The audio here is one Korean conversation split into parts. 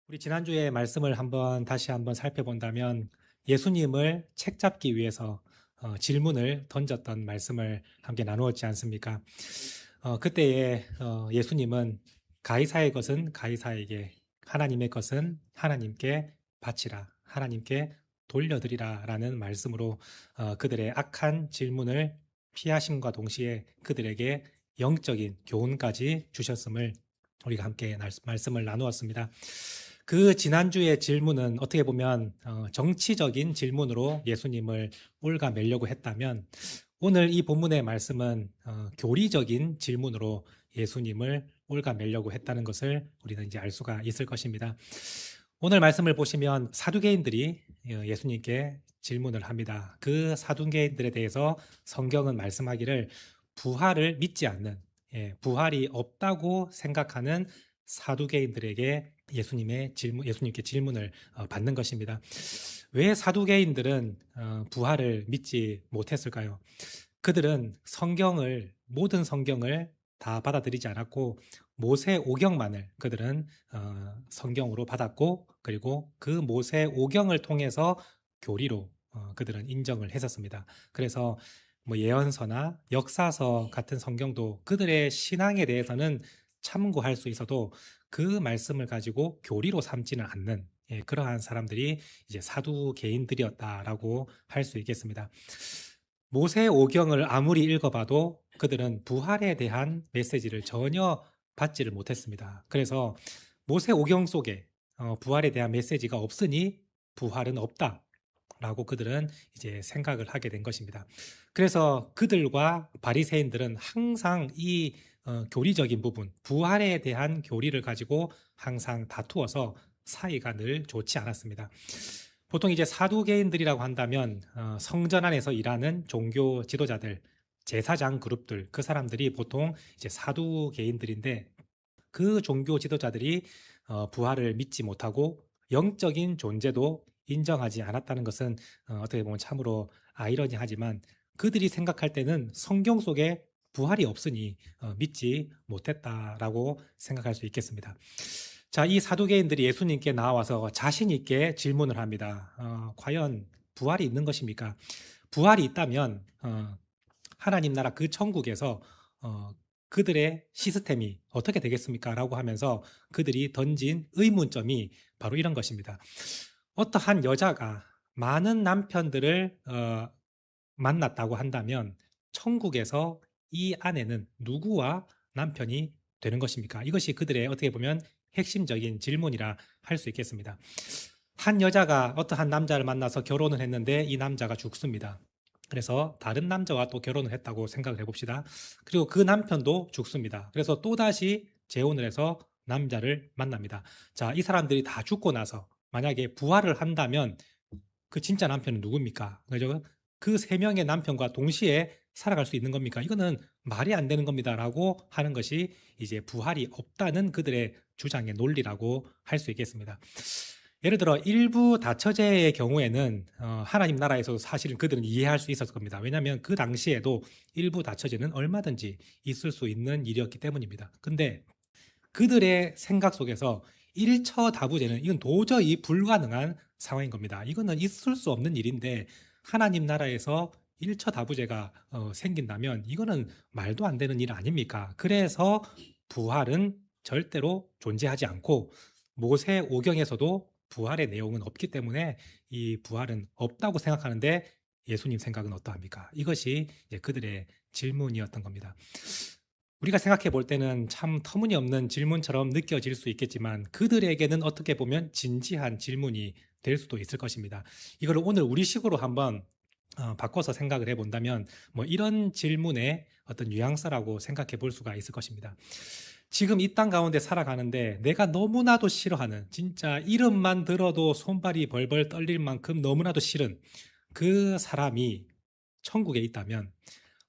우리 지난주에 말씀을 다시 한번 살펴본다면 예수님을 책잡기 위해서 질문을 던졌던 말씀을 함께 나누었지 않습니까? 그때에 예수님은 가이사의 것은 가이사에게, 하나님의 것은 하나님께 바치라, 하나님께 돌려드리라 라는 말씀으로 그들의 악한 질문을 피하심과 동시에 그들에게 영적인 교훈까지 주셨음을 우리가 함께 말씀을 나누었습니다. 그 지난주의 질문은 어떻게 보면 정치적인 질문으로 예수님을 올가매려고 했다면 오늘 이 본문의 말씀은 교리적인 질문으로 예수님을 올가매려고 했다는 것을 우리는 이제 알 수가 있을 것입니다. 오늘 말씀을 보시면 사두개인들이 예수님께 질문을 합니다. 그 사두개인들에 대해서 성경은 말씀하기를 부활을 믿지 않는, 부활이 없다고 생각하는 사두개인들에게 예수님께 질문을 받는 것입니다. 왜 사두개인들은 부활을 믿지 못했을까요? 그들은 모든 성경을 다 받아들이지 않았고 모세 오경만을 그들은 성경으로 받았고, 그리고 그 모세 오경을 통해서 교리로 그들은 인정을 했었습니다. 그래서 뭐 예언서나 역사서 같은 성경도 그들의 신앙에 대해서는 참고할 수 있어도 그 말씀을 가지고 교리로 삼지는 않는, 그러한 사람들이 이제 사두개인들이었다라고 할 수 있겠습니다. 모세 오경을 아무리 읽어봐도 그들은 부활에 대한 메시지를 전혀 받지를 못했습니다. 그래서 모세 오경 속에 부활에 대한 메시지가 없으니 부활은 없다라고 그들은 이제 생각을 하게 된 것입니다. 그래서 그들과 바리새인들은 항상 이 교리적인 부분, 부활에 대한 교리를 가지고 항상 다투어서 사이가 늘 좋지 않았습니다. 보통 이제 사두개인들이라고 한다면 성전 안에서 일하는 종교 지도자들, 제사장 그룹들, 그 사람들이 보통 이제 사두개인들인데, 그 종교 지도자들이 부활을 믿지 못하고 영적인 존재도 인정하지 않았다는 것은 어떻게 보면 참으로 아이러니하지만, 그들이 생각할 때는 성경 속에 부활이 없으니 믿지 못했다라고 생각할 수 있겠습니다. 자, 이 사두개인들이 예수님께 나와서 자신 있게 질문을 합니다. 과연 부활이 있는 것입니까? 부활이 있다면 하나님 나라 그 천국에서 그들의 시스템이 어떻게 되겠습니까? 라고 하면서 그들이 던진 의문점이 바로 이런 것입니다. 어떠한 여자가 많은 남편들을 만났다고 한다면 천국에서 이 아내는 누구와 남편이 되는 것입니까? 이것이 그들의 어떻게 보면 핵심적인 질문이라 할 수 있겠습니다. 한 여자가 어떠한 남자를 만나서 결혼을 했는데 이 남자가 죽습니다. 그래서 다른 남자와 또 결혼을 했다고 생각을 해봅시다. 그리고 그 남편도 죽습니다. 그래서 또다시 재혼을 해서 남자를 만납니다. 자, 이 사람들이 다 죽고 나서 만약에 부활을 한다면 그 진짜 남편은 누굽니까? 그죠? 그 세 명의 남편과 동시에 살아갈 수 있는 겁니까? 이거는 말이 안 되는 겁니다라고 하는 것이 이제 부활이 없다는 그들의 주장의 논리라고 할 수 있겠습니다. 예를 들어 일부 다처제의 경우에는 하나님 나라에서도 사실은 그들은 이해할 수 있었을 겁니다. 왜냐하면 그 당시에도 일부 다처제는 얼마든지 있을 수 있는 일이었기 때문입니다. 근데 그들의 생각 속에서 일처다부제는 이건 도저히 불가능한 상황인 겁니다. 이거는 있을 수 없는 일인데 하나님 나라에서 일처다부제가 생긴다면 이거는 말도 안 되는 일 아닙니까? 그래서 부활은 절대로 존재하지 않고 모세 오경에서도 부활의 내용은 없기 때문에 이 부활은 없다고 생각하는데 예수님 생각은 어떠합니까? 이것이 이제 그들의 질문이었던 겁니다. 우리가 생각해 볼 때는 참 터무니없는 질문처럼 느껴질 수 있겠지만 그들에게는 어떻게 보면 진지한 질문이 될 수도 있을 것입니다. 이걸 오늘 우리식으로 한번 바꿔서 생각을 해본다면 뭐 이런 질문의 어떤 뉘앙스라고 생각해 볼 수가 있을 것입니다. 지금 이 땅 가운데 살아가는데 내가 너무나도 싫어하는, 진짜 이름만 들어도 손발이 벌벌 떨릴 만큼 너무나도 싫은 그 사람이 천국에 있다면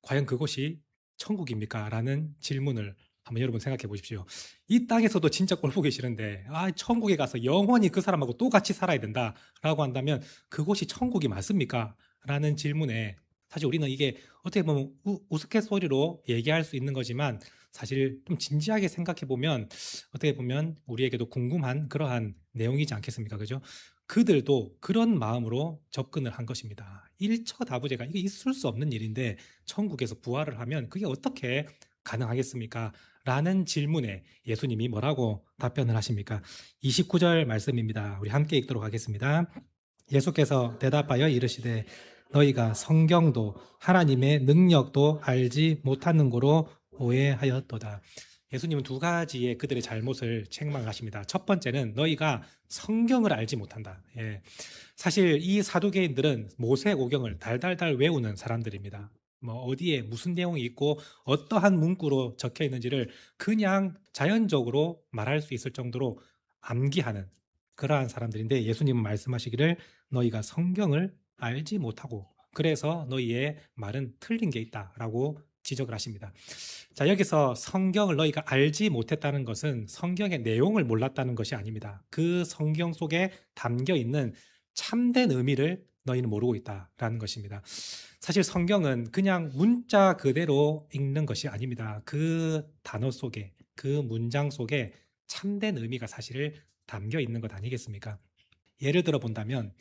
과연 그곳이 천국입니까? 라는 질문을 한번 여러분 생각해 보십시오. 이 땅에서도 진짜 꼴 보기 싫은데 천국에 가서 영원히 그 사람하고 또 같이 살아야 된다라고 한다면 그곳이 천국이 맞습니까? 라는 질문에 사실 우리는 이게 어떻게 보면 우스갯소리로 얘기할 수 있는 거지만 사실 좀 진지하게 생각해 보면 어떻게 보면 우리에게도 궁금한 그러한 내용이지 않겠습니까? 그죠? 그들도 그런 마음으로 접근을 한 것입니다. 일처다부제가 이게 있을 수 없는 일인데 천국에서 부활을 하면 그게 어떻게 가능하겠습니까? 라는 질문에 예수님이 뭐라고 답변을 하십니까? 29절 말씀입니다. 우리 함께 읽도록 하겠습니다. 예수께서 대답하여 이르시되 너희가 성경도 하나님의 능력도 알지 못하는 거로 오해하였도다. 예수님은 두 가지의 그들의 잘못을 책망하십니다. 첫 번째는 너희가 성경을 알지 못한다. 예. 사실 이 사두개인들은 모세오경을 달달달 외우는 사람들입니다. 뭐 어디에 무슨 내용이 있고 어떠한 문구로 적혀 있는지를 그냥 자연적으로 말할 수 있을 정도로 암기하는 그러한 사람들인데 예수님은 말씀하시기를 너희가 성경을 알지 못하고 그래서 너희의 말은 틀린 게 있다라고 지적을 하십니다. 자, 여기서 성경을 너희가 알지 못했다는 것은 성경의 내용을 몰랐다는 것이 아닙니다. 그 성경 속에 담겨 있는 참된 의미를 너희는 모르고 있다라는 것입니다. 사실 성경은 그냥 문자 그대로 읽는 것이 아닙니다. 그 단어 속에, 그 문장 속에 참된 의미가 사실 담겨 있는 것 아니겠습니까? 예를 들어 본다면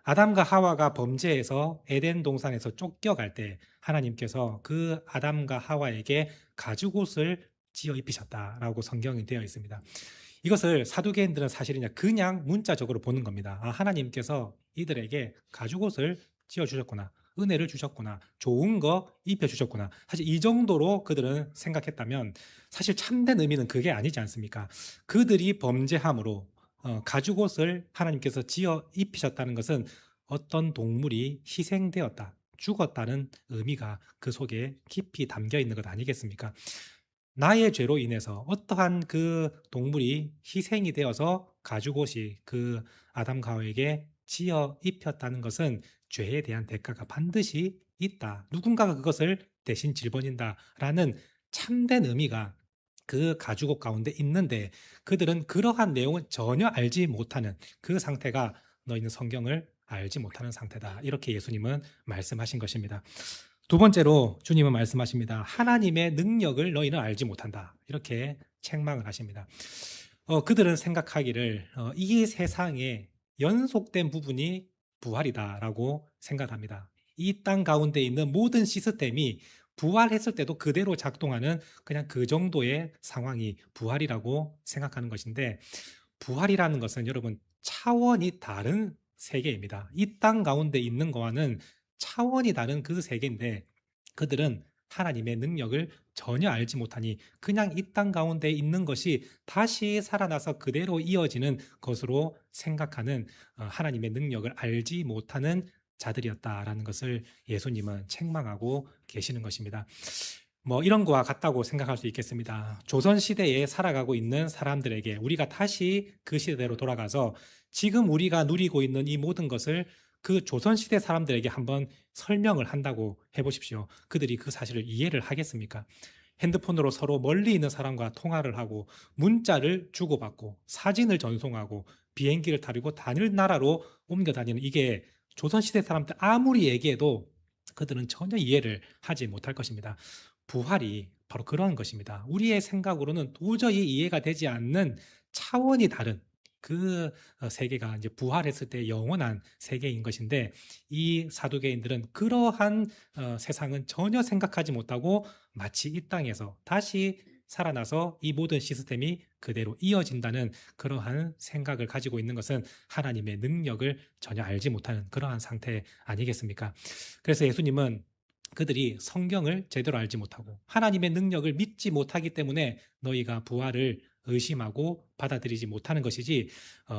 아담과 하와가 범죄해서 에덴 동산에서 쫓겨갈 때 하나님께서 그 아담과 하와에게 가죽옷을 지어 입히셨다라고 성경이 되어 있습니다. 이것을 사두개인들은 사실 그냥 문자적으로 보는 겁니다. 아, 하나님께서 이들에게 가죽옷을 지어 주셨구나. 은혜를 주셨구나. 좋은 거 입혀 주셨구나. 사실 이 정도로 그들은 생각했다면 사실 참된 의미는 그게 아니지 않습니까? 그들이 범죄함으로 가죽옷을 하나님께서 지어 입히셨다는 것은 어떤 동물이 희생되었다, 죽었다는 의미가 그 속에 깊이 담겨 있는 것 아니겠습니까? 나의 죄로 인해서 어떠한 그 동물이 희생이 되어서 가죽옷이 그 아담과 하와에게 지어 입혔다는 것은 죄에 대한 대가가 반드시 있다. 누군가가 그것을 대신 짊어진다라는 참된 의미가 그 가죽옷 가운데 있는데 그들은 그러한 내용을 전혀 알지 못하는 그 상태가 너희는 성경을 알지 못하는 상태다. 이렇게 예수님은 말씀하신 것입니다. 두 번째로 주님은 말씀하십니다. 하나님의 능력을 너희는 알지 못한다. 이렇게 책망을 하십니다. 그들은 생각하기를 이 세상에 연속된 부분이 부활이다라고 생각합니다. 이 땅 가운데 있는 모든 시스템이 부활했을 때도 그대로 작동하는 그냥 그 정도의 상황이 부활이라고 생각하는 것인데 부활이라는 것은 여러분 차원이 다른 세계입니다. 이 땅 가운데 있는 거와는 차원이 다른 그 세계인데 그들은 하나님의 능력을 전혀 알지 못하니 그냥 이 땅 가운데 있는 것이 다시 살아나서 그대로 이어지는 것으로 생각하는 하나님의 능력을 알지 못하는 자들이었다라는 것을 예수님은 책망하고 계시는 것입니다. 뭐 이런 거와 같다고 생각할 수 있겠습니다. 조선 시대에 살아가고 있는 사람들에게 우리가 다시 그 시대로 돌아가서 지금 우리가 누리고 있는 이 모든 것을 그 조선 시대 사람들에게 한번 설명을 한다고 해보십시오. 그들이 그 사실을 이해를 하겠습니까? 핸드폰으로 서로 멀리 있는 사람과 통화를 하고 문자를 주고받고 사진을 전송하고 비행기를 타고 다른 나라로 옮겨 다니는 이게 조선시대 사람들 아무리 얘기해도 그들은 전혀 이해를 하지 못할 것입니다. 부활이 바로 그런 것입니다. 우리의 생각으로는 도저히 이해가 되지 않는 차원이 다른 그 세계가 이제 부활했을 때 영원한 세계인 것인데 이 사두개인들은 그러한 세상은 전혀 생각하지 못하고 마치 이 땅에서 다시 살아나서 이 모든 시스템이 그대로 이어진다는 그러한 생각을 가지고 있는 것은 하나님의 능력을 전혀 알지 못하는 그러한 상태 아니겠습니까? 그래서 예수님은 그들이 성경을 제대로 알지 못하고 하나님의 능력을 믿지 못하기 때문에 너희가 부활을 의심하고 받아들이지 못하는 것이지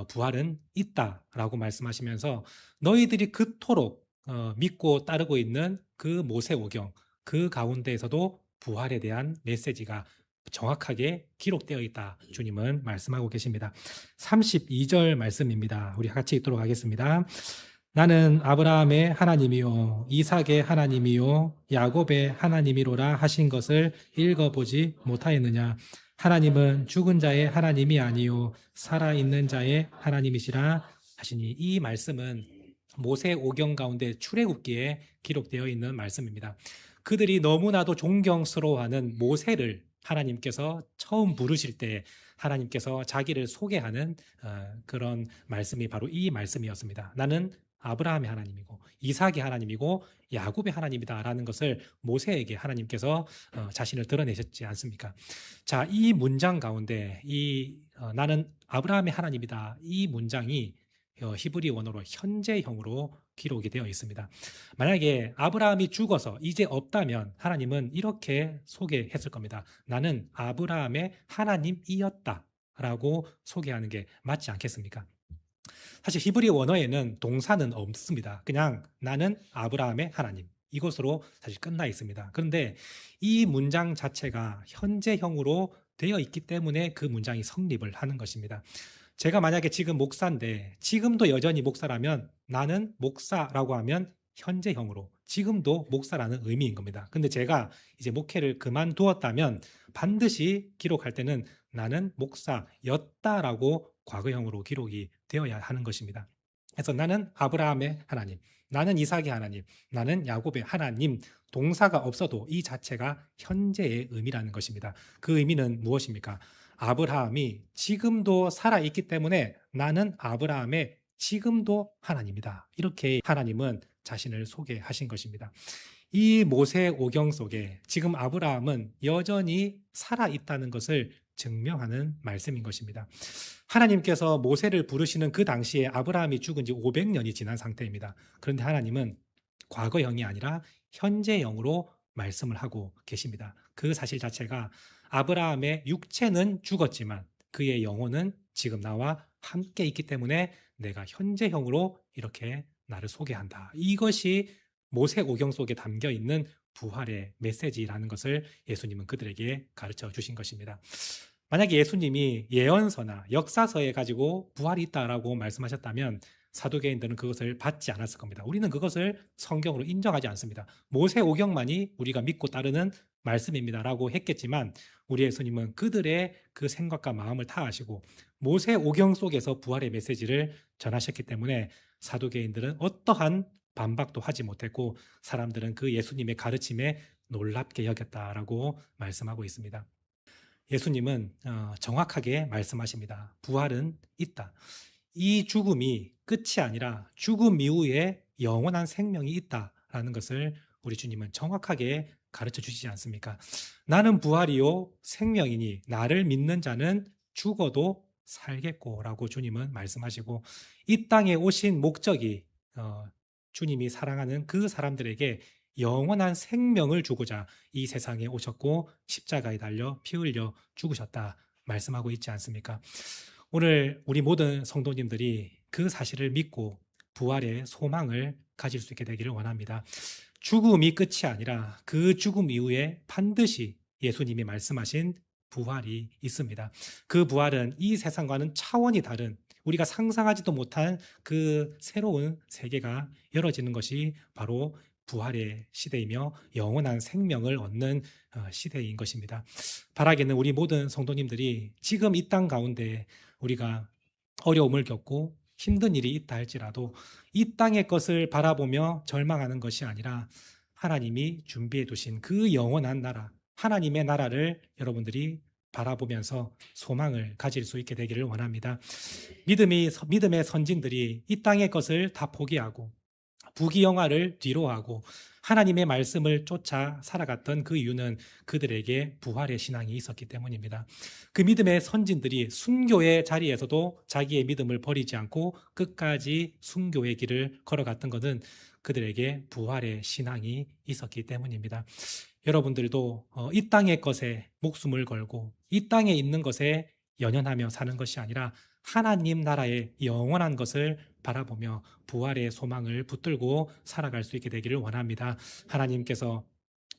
부활은 있다라고 말씀하시면서 너희들이 그토록 믿고 따르고 있는 그 모세오경 그 가운데에서도 부활에 대한 메시지가 정확하게 기록되어 있다. 주님은 말씀하고 계십니다. 32절 말씀입니다. 우리 같이 읽도록 하겠습니다. 나는 아브라함의 하나님이요 이삭의 하나님이요 야곱의 하나님이로라 하신 것을 읽어보지 못하였느냐. 하나님은 죽은 자의 하나님이 아니요 살아있는 자의 하나님이시라 하시니. 이 말씀은 모세 오경 가운데 출애굽기에 기록되어 있는 말씀입니다. 그들이 너무나도 존경스러워하는 모세를 하나님께서 처음 부르실 때 하나님께서 자기를 소개하는 그런 말씀이 바로 이 말씀이었습니다. 나는 아브라함의 하나님이고 이삭의 하나님이고 야곱의 하나님이다라는 것을 모세에게 하나님께서 자신을 드러내셨지 않습니까? 자, 이 문장 가운데 나는 아브라함의 하나님이다. 이 문장이 히브리 원어로 현재형으로 기록이 되어 있습니다. 만약에 아브라함이 죽어서 이제 없다면 하나님은 이렇게 소개했을 겁니다. 나는 아브라함의 하나님이었다라고 소개하는 게 맞지 않겠습니까? 사실 히브리 원어에는 동사는 없습니다. 그냥 나는 아브라함의 하나님. 이것으로 사실 끝나 있습니다. 그런데 이 문장 자체가 현재형으로 되어 있기 때문에 그 문장이 성립을 하는 것입니다. 제가 만약에 지금 목사인데 지금도 여전히 목사라면 나는 목사라고 하면 현재형으로 지금도 목사라는 의미인 겁니다. 근데 제가 이제 목회를 그만두었다면 반드시 기록할 때는 나는 목사였다라고 과거형으로 기록이 되어야 하는 것입니다. 그래서 나는 아브라함의 하나님, 나는 이삭의 하나님, 나는 야곱의 하나님, 동사가 없어도 이 자체가 현재의 의미라는 것입니다. 그 의미는 무엇입니까? 아브라함이 지금도 살아있기 때문에 나는 아브라함의 지금도 하나님이다. 이렇게 하나님은 자신을 소개하신 것입니다. 이 모세 오경 속에 지금 아브라함은 여전히 살아있다는 것을 증명하는 말씀인 것입니다. 하나님께서 모세를 부르시는 그 당시에 아브라함이 죽은 지 500년이 지난 상태입니다. 그런데 하나님은 과거형이 아니라 현재형으로 말씀을 하고 계십니다. 그 사실 자체가 아브라함의 육체는 죽었지만 그의 영혼은 지금 나와 함께 있기 때문에 내가 현재형으로 이렇게 나를 소개한다. 이것이 모세 오경 속에 담겨 있는 부활의 메시지라는 것을 예수님은 그들에게 가르쳐 주신 것입니다. 만약에 예수님이 예언서나 역사서에 가지고 부활이 있다라고 말씀하셨다면 사두개인들은 그것을 받지 않았을 겁니다. 우리는 그것을 성경으로 인정하지 않습니다. 모세 오경만이 우리가 믿고 따르는 말씀입니다라고 했겠지만 우리 예수님은 그들의 그 생각과 마음을 타하시고 모세 오경 속에서 부활의 메시지를 전하셨기 때문에 사두개인들은 어떠한 반박도 하지 못했고 사람들은 그 예수님의 가르침에 놀랍게 여겼다라고 말씀하고 있습니다. 예수님은 정확하게 말씀하십니다. 부활은 있다. 이 죽음이 끝이 아니라 죽음 이후에 영원한 생명이 있다라는 것을 우리 주님은 정확하게 가르쳐 주시지 않습니까? 나는 부활이요 생명이니 나를 믿는 자는 죽어도 살겠고 라고 주님은 말씀하시고 이 땅에 오신 목적이 주님이 사랑하는 그 사람들에게 영원한 생명을 주고자 이 세상에 오셨고 십자가에 달려 피 흘려 죽으셨다 말씀하고 있지 않습니까? 오늘 우리 모든 성도님들이 그 사실을 믿고 부활의 소망을 가질 수 있게 되기를 원합니다. 죽음이 끝이 아니라 그 죽음 이후에 반드시 예수님이 말씀하신 부활이 있습니다. 그 부활은 이 세상과는 차원이 다른 우리가 상상하지도 못한 그 새로운 세계가 열어지는 것이 바로 부활의 시대이며 영원한 생명을 얻는 시대인 것입니다. 바라기는 우리 모든 성도님들이 지금 이 땅 가운데 우리가 어려움을 겪고 힘든 일이 있다 할지라도 이 땅의 것을 바라보며 절망하는 것이 아니라 하나님이 준비해 두신 그 영원한 나라, 하나님의 나라를 여러분들이 바라보면서 소망을 가질 수 있게 되기를 원합니다. 믿음의 선진들이 이 땅의 것을 다 포기하고 부귀영화를 뒤로하고 하나님의 말씀을 쫓아 살아갔던 그 이유는 그들에게 부활의 신앙이 있었기 때문입니다. 그 믿음의 선진들이 순교의 자리에서도 자기의 믿음을 버리지 않고 끝까지 순교의 길을 걸어갔던 것은 그들에게 부활의 신앙이 있었기 때문입니다. 여러분들도 이 땅의 것에 목숨을 걸고 이 땅에 있는 것에 연연하며 사는 것이 아니라 하나님 나라의 영원한 것을 바라보며 부활의 소망을 붙들고 살아갈 수 있게 되기를 원합니다. 하나님께서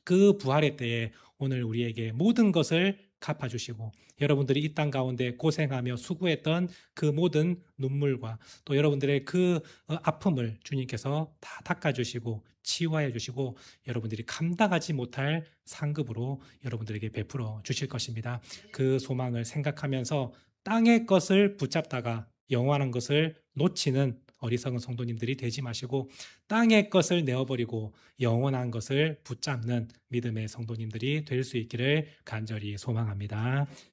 그 부활의 때에 오늘 우리에게 모든 것을 갚아주시고 여러분들이 이 땅 가운데 고생하며 수고했던 그 모든 눈물과 또 여러분들의 그 아픔을 주님께서 다 닦아주시고 치유하여 주시고 여러분들이 감당하지 못할 상급으로 여러분들에게 베풀어 주실 것입니다. 그 소망을 생각하면서 땅의 것을 붙잡다가 영원한 것을 놓치는 어리석은 성도님들이 되지 마시고 땅의 것을 내어버리고 영원한 것을 붙잡는 믿음의 성도님들이 될 수 있기를 간절히 소망합니다.